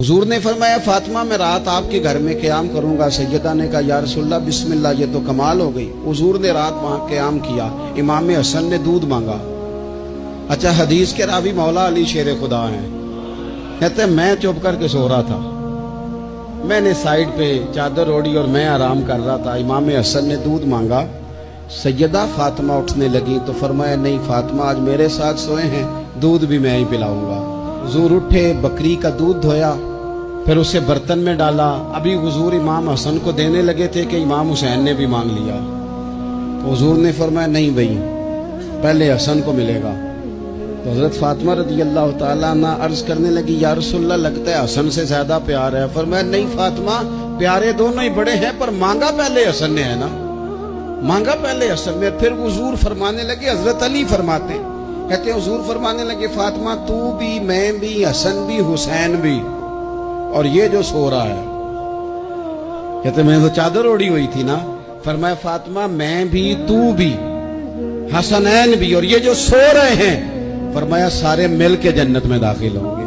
حضور نے فرمایا فاطمہ میں رات آپ کے گھر میں قیام کروں گا۔ سیدہ نے کہا یا رسول اللہ بسم اللہ، یہ تو کمال ہو گئی۔ حضور نے رات وہاں قیام کیا، امام حسن نے دودھ مانگا۔ اچھا حدیث کے راوی مولا علی شیر خدا ہیں، کہتے ہیں میں چپ کر کے سو رہا تھا، میں نے سائیڈ پہ چادر اوڑھی اور میں آرام کر رہا تھا۔ امام حسن نے دودھ مانگا، سیدہ فاطمہ اٹھنے لگی تو فرمایا نہیں فاطمہ آج میرے ساتھ سوئے ہیں، دودھ بھی میں ہی پلاؤں گا۔ حضور اٹھے، بکری کا دودھ دھویا، پھر اسے برتن میں ڈالا۔ ابھی حضور امام حسن کو دینے لگے تھے کہ امام حسین نے بھی مانگ لیا، تو حضور نے فرمایا نہیں بھائی پہلے حسن کو ملے گا۔ تو حضرت فاطمہ رضی اللہ تعالیٰ عنہ عرض کرنے لگی یا رسول اللہ لگتا ہے حسن سے زیادہ پیار ہے۔ فرمایا نہیں فاطمہ، پیارے دونوں ہی بڑے ہیں پر مانگا پہلے حسن نے ہے نا، مانگا پہلے حسن نے۔ پھر حضور فرمانے لگے، حضرت علی فرماتے کہتے ہیں حضور فرمانے لگے فاطمہ تو بھی، میں بھی، حسن بھی، حسین بھی، اور یہ جو سو رہا ہے، کہتے میں تو چادر اوڑھی ہوئی تھی نا۔ فرمایا فاطمہ میں بھی، تو بھی، حسنین بھی، اور یہ جو سو رہے ہیں، فرمایا سارے مل کے جنت میں داخل ہوں گے۔